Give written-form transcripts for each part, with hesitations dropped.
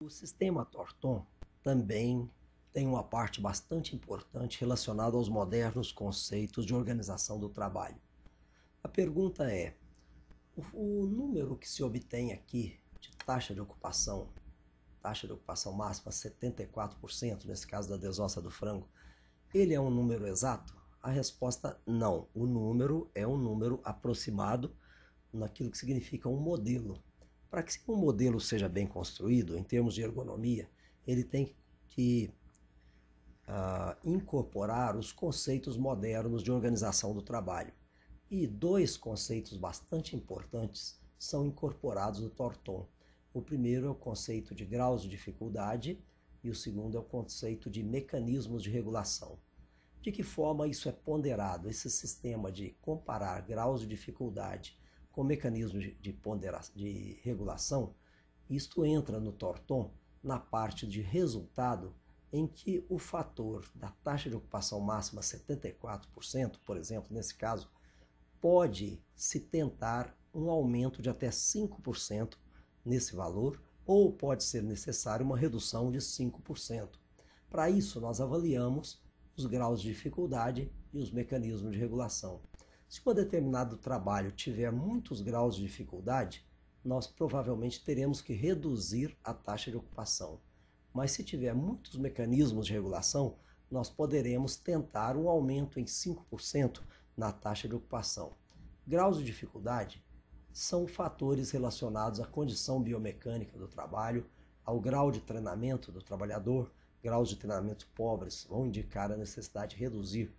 O sistema Torton também tem uma parte bastante importante relacionada aos modernos conceitos de organização do trabalho. A pergunta é, o número que se obtém aqui de taxa de ocupação máxima 74%, nesse caso da desossa do frango, ele é um número exato? A resposta não. O número é um número aproximado naquilo que significa um modelo. Para que um modelo seja bem construído, em termos de ergonomia, ele tem que incorporar os conceitos modernos de organização do trabalho. E dois conceitos bastante importantes são incorporados no Torton. O primeiro é o conceito de graus de dificuldade e o segundo é o conceito de mecanismos de regulação. De que forma isso é ponderado? Esse sistema de comparar graus de dificuldade com mecanismos de regulação, isto entra no Torton na parte de resultado em que o fator da taxa de ocupação máxima 74%, por exemplo, nesse caso, pode se tentar um aumento de até 5% nesse valor, ou pode ser necessário uma redução de 5%. Para isso, nós avaliamos os graus de dificuldade e os mecanismos de regulação. Se um determinado trabalho tiver muitos graus de dificuldade, nós provavelmente teremos que reduzir a taxa de ocupação. Mas se tiver muitos mecanismos de regulação, nós poderemos tentar um aumento em 5% na taxa de ocupação. Graus de dificuldade são fatores relacionados à condição biomecânica do trabalho, ao grau de treinamento do trabalhador. Graus de treinamento pobres vão indicar a necessidade de reduzir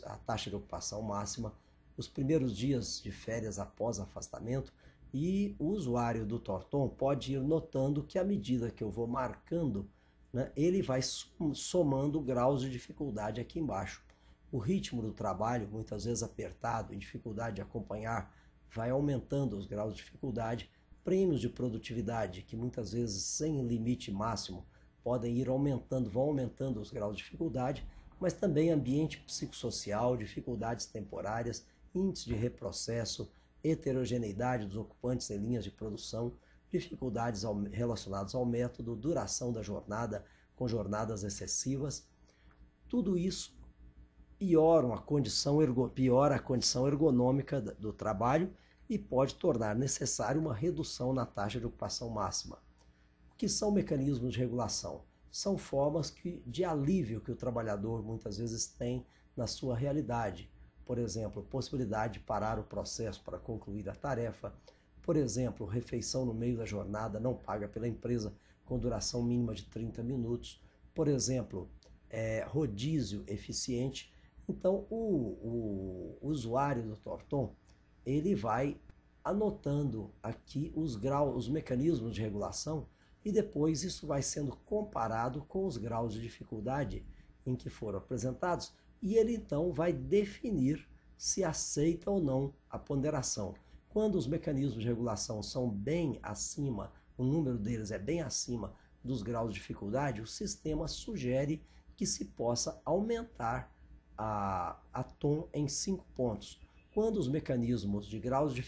a taxa de ocupação máxima, os primeiros dias de férias após afastamento, e o usuário do Torton pode ir notando que à medida que eu vou marcando, ele vai somando graus de dificuldade aqui embaixo. O ritmo do trabalho, muitas vezes apertado, em dificuldade de acompanhar, vai aumentando os graus de dificuldade. Prêmios de produtividade, que muitas vezes sem limite máximo, podem ir aumentando, vão aumentando os graus de dificuldade, mas também ambiente psicossocial, dificuldades temporárias, índice de reprocesso, heterogeneidade dos ocupantes em linhas de produção, dificuldades relacionadas ao método, duração da jornada com jornadas excessivas. Tudo isso piora a condição ergonômica do trabalho e pode tornar necessário uma redução na taxa de ocupação máxima. O que são mecanismos de regulação? São formas de alívio que o trabalhador muitas vezes tem na sua realidade. Por exemplo, possibilidade de parar o processo para concluir a tarefa. Por exemplo, refeição no meio da jornada não paga pela empresa com duração mínima de 30 minutos. Por exemplo, rodízio eficiente. Então, o usuário do Torton, ele vai anotando aqui os mecanismos de regulação, e depois isso vai sendo comparado com os graus de dificuldade em que foram apresentados, e ele então vai definir se aceita ou não a ponderação. Quando os mecanismos de regulação são bem acima, o número deles é bem acima dos graus de dificuldade, o sistema sugere que se possa aumentar a tom em 5 pontos. Quando os mecanismos de graus de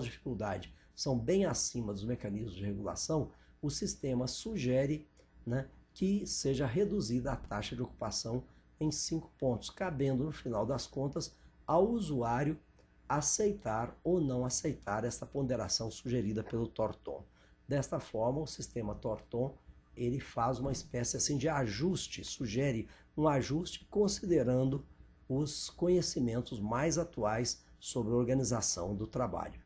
dificuldade são bem acima dos mecanismos de regulação, o sistema sugere que seja reduzida a taxa de ocupação em 5 pontos, cabendo, no final das contas, ao usuário aceitar ou não aceitar essa ponderação sugerida pelo Torton. Desta forma, o sistema Torton ele faz uma espécie assim de ajuste, sugere um ajuste considerando os conhecimentos mais atuais sobre a organização do trabalho.